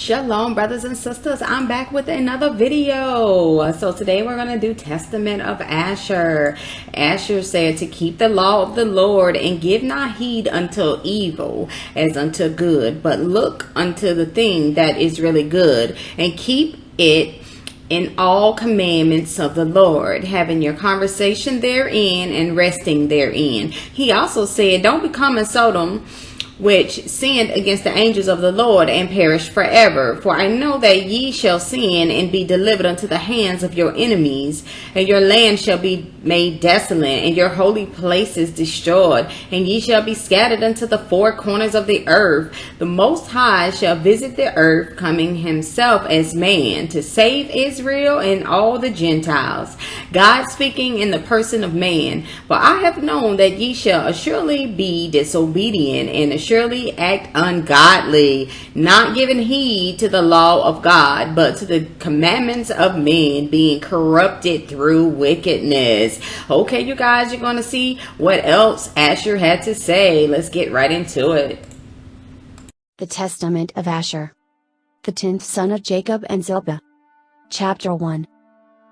Shalom, brothers and sisters. I'm back with another video. So today we're going to do Testament of Asher. Asher said to keep the law of the Lord and give not heed unto evil as unto good, but look unto the thing that is really good and keep it in all commandments of the Lord, having your conversation therein and resting therein. He also said, don't become as Sodom, which sinned against the angels of the Lord and perished forever. For I know that ye shall sin and be delivered unto the hands of your enemies, and your land shall be made desolate, and your holy places destroyed, and ye shall be scattered unto the four corners of the earth. The Most High shall visit the earth, coming himself as man, to save Israel and all the Gentiles. God speaking in the person of man. For I have known that ye shall assuredly be disobedient, and surely act ungodly, not giving heed to the law of God, but to the commandments of men, being corrupted through wickedness. Okay, you guys, you're going to see what else Asher had to say. Let's get right into it. The Testament of Asher. The 10th son of Jacob and Zilpah. Chapter 1.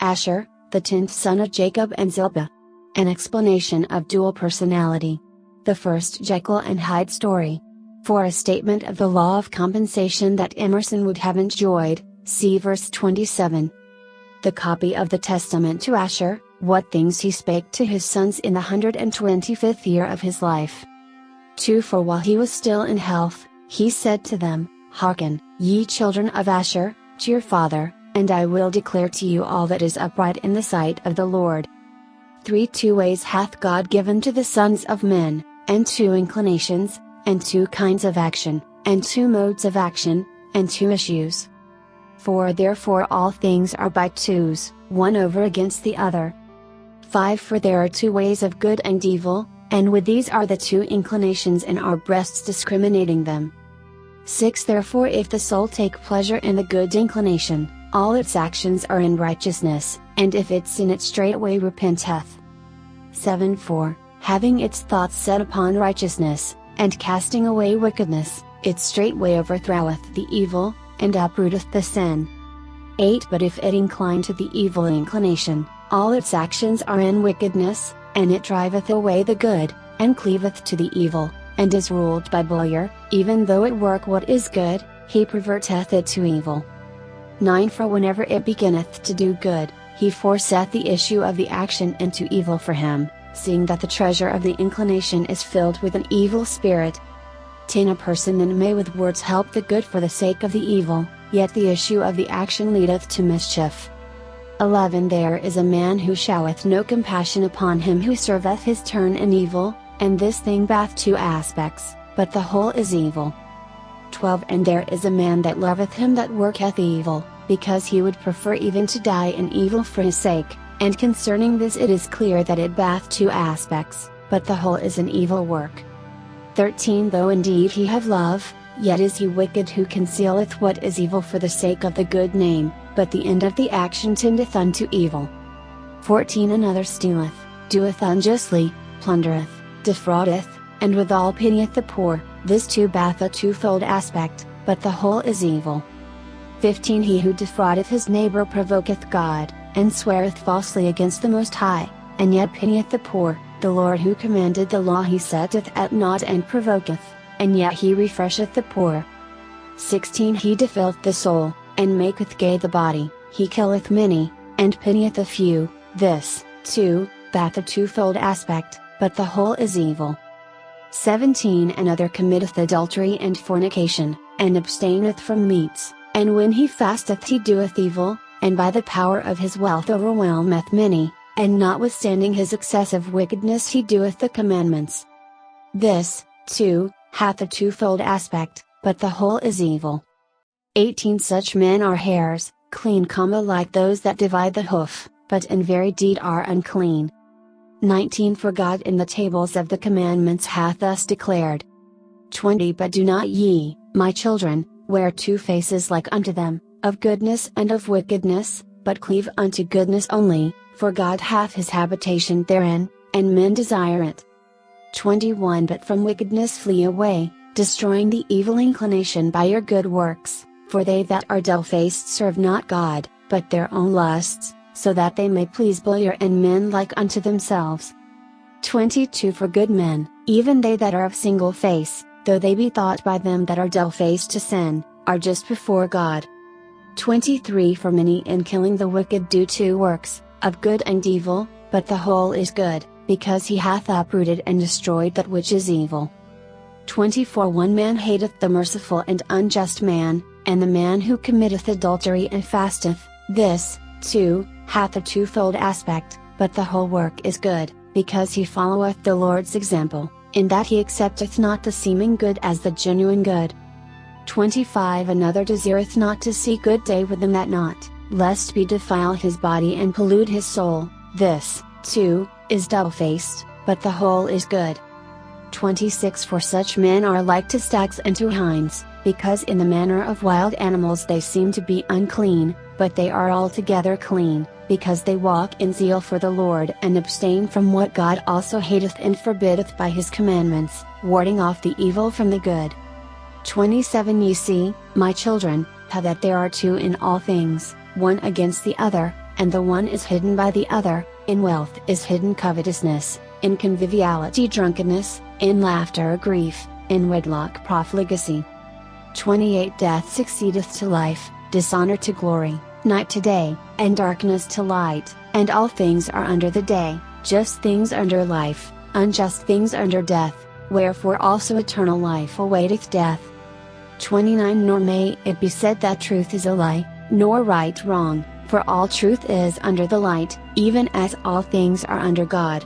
Asher, the 10th son of Jacob and Zilpah. An explanation of dual personality. The first Jekyll and Hyde story. For a statement of the law of compensation that Emerson would have enjoyed, see verse 27. The copy of the Testament to Asher, what things he spake to his sons in the 125th year of his life. 2. For while he was still in health, he said to them, Hearken, ye children of Asher, to your father, and I will declare to you all that is upright in the sight of the Lord. 3. 2 ways hath God given to the sons of men, and 2 inclinations, and 2 kinds of action, and 2 modes of action, and 2 issues. 4. Therefore all things are by twos, one over against the other. 5. For there are 2 ways of good and evil, and with these are the 2 inclinations in our breasts discriminating them. 6. Therefore if the soul take pleasure in the good inclination, all its actions are in righteousness, and if it sin it straightway repenteth. 7. 4. Having its thoughts set upon righteousness, and casting away wickedness, it straightway overthroweth the evil, and uprooteth the sin. 8. But if it incline to the evil inclination, all its actions are in wickedness, and it driveth away the good, and cleaveth to the evil, and is ruled by Beliar, even though it work what is good, he perverteth it to evil. 9. For whenever it beginneth to do good, he forceth the issue of the action into evil for him, seeing that the treasure of the inclination is filled with an evil spirit. 10. A person then may with words help the good for the sake of the evil, yet the issue of the action leadeth to mischief. 11. There is a man who showeth no compassion upon him who serveth his turn in evil, and this thing bath 2 aspects, but the whole is evil. 12. And there is a man that loveth him that worketh evil, because he would prefer even to die in evil for his sake. And concerning this it is clear that it bath 2 aspects, but the whole is an evil work. 13. Though indeed he have love, yet is he wicked who concealeth what is evil for the sake of the good name, but the end of the action tendeth unto evil. 14. Another stealeth, doeth unjustly, plundereth, defraudeth, and withal pitieth the poor, this too bath a 2-fold aspect, but the whole is evil. 15. He who defraudeth his neighbor provoketh God, and sweareth falsely against the Most High, and yet pitieth the poor, the Lord who commanded the law he setteth at naught and provoketh, and yet he refresheth the poor. 16. He defileth the soul, and maketh gay the body, he killeth many, and pitieth a few, this, too, bath a 2-fold aspect, but the whole is evil. 17. Another committeth adultery and fornication, and abstaineth from meats, and when he fasteth he doeth evil, and by the power of his wealth overwhelmeth many, and notwithstanding his excessive wickedness he doeth the commandments. This, too, hath a 2-fold aspect, but the whole is evil. 18. Such men are hares, clean, like those that divide the hoof, but in very deed are unclean. 19. For God in the tables of the commandments hath thus declared. 20. But do not ye, my children, wear 2 faces like unto them, of goodness and of wickedness, but cleave unto goodness only, for God hath his habitation therein, and men desire it. 21. But from wickedness flee away, destroying the evil inclination by your good works, For they that are dull-faced serve not God, but their own lusts, so that they may please Beliar and men like unto themselves. 22 For good men, even they that are of single face, though they be thought by them that are dull-faced to sin, are just before God. 23 For many in killing the wicked do two works, of good and evil, but the whole is good, because he hath uprooted and destroyed that which is evil. 24 One man hateth the merciful and unjust man, and the man who committeth adultery and fasteth, this, too, hath a twofold aspect, but the whole work is good, because he followeth the Lord's example, in that he accepteth not the seeming good as the genuine good. 25 Another desireth not to see good day with them that not, lest he defile his body and pollute his soul, this, too, is double-faced, but the whole is good. 26 For such men are like to stags and to hinds, because in the manner of wild animals they seem to be unclean, but they are altogether clean, because they walk in zeal for the Lord and abstain from what God also hateth and forbiddeth by his commandments, warding off the evil from the good. 27 Ye see, my children, how that there are two in all things, one against the other, and the one is hidden by the other. In wealth is hidden covetousness, in conviviality drunkenness, in laughter grief, in wedlock profligacy. 28 Death succeedeth to life, dishonor to glory, night to day, and darkness to light, and all things are under the day, just things under life, unjust things under death, wherefore also eternal life awaiteth death. 29 Nor may it be said that truth is a lie, nor right wrong, for all truth is under the light, even as all things are under God.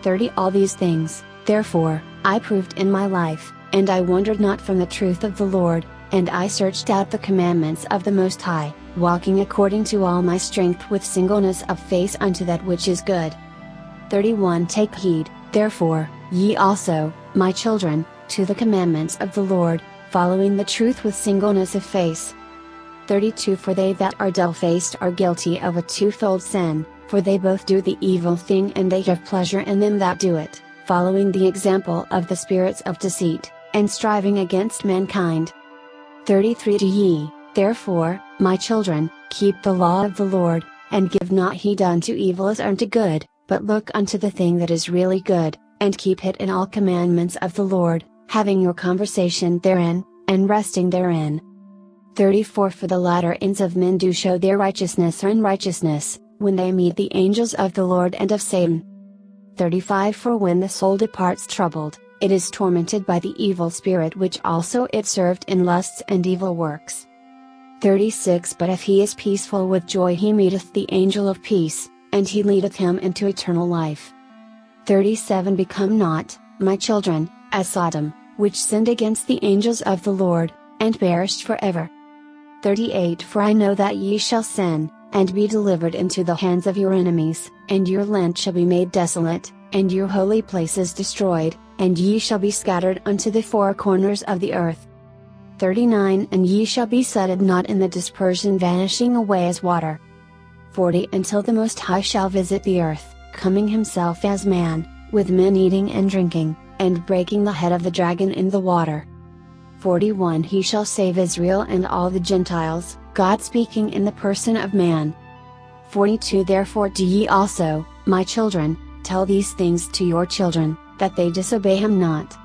30 All these things, therefore, I proved in my life, and I wandered not from the truth of the Lord, and I searched out the commandments of the Most High, walking according to all my strength with singleness of face unto that which is good. 31 Take heed, therefore, ye also, my children, to the commandments of the Lord, following the truth with singleness of face. 32 For they that are dull-faced are guilty of a twofold sin, for they both do the evil thing and they have pleasure in them that do it, following the example of the spirits of deceit, and striving against mankind. 33 Do ye, therefore, my children, keep the law of the Lord, and give not heed unto evil as unto good, but look unto the thing that is really good, and keep it in all commandments of the Lord, having your conversation therein, and resting therein. 34 For the latter ends of men do show their righteousness or unrighteousness, when they meet the angels of the Lord and of Satan. 35 For when the soul departs troubled, it is tormented by the evil spirit which also it served in lusts and evil works. 36 But if he is peaceful with joy he meeteth the angel of peace, and he leadeth him into eternal life. 37 Become not, my children, as Sodom, which sinned against the angels of the Lord, and perished forever. 38 For I know that ye shall sin, and be delivered into the hands of your enemies, and your land shall be made desolate, and your holy places destroyed, and ye shall be scattered unto the four corners of the earth. 39 And ye shall be settled not in the dispersion vanishing away as water. 40 Until the Most High shall visit the earth, coming himself as man, with men eating and drinking, and breaking the head of the dragon in the water. 41 He shall save Israel and all the Gentiles, God speaking in the person of man. 42 Therefore do ye also, my children, tell these things to your children, that they disobey him not.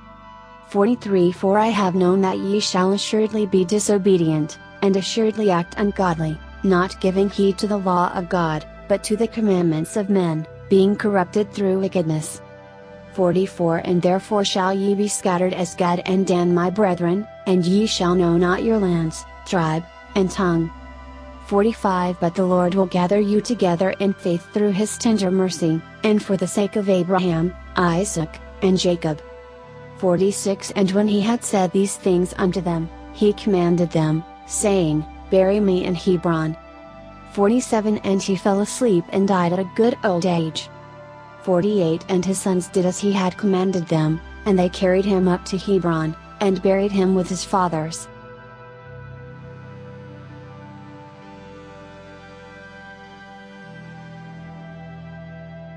43 For I have known that ye shall assuredly be disobedient, and assuredly act ungodly, not giving heed to the law of God, but to the commandments of men, being corrupted through wickedness. 44 And therefore shall ye be scattered as Gad and Dan my brethren, and ye shall know not your lands, tribe, and tongue. 45 But the Lord will gather you together in faith through his tender mercy, and for the sake of Abraham, Isaac, and Jacob. 46 And when he had said these things unto them, he commanded them, saying, Bury me in Hebron. 47 And he fell asleep and died at a good old age. 48 And his sons did as he had commanded them, and they carried him up to Hebron, and buried him with his fathers.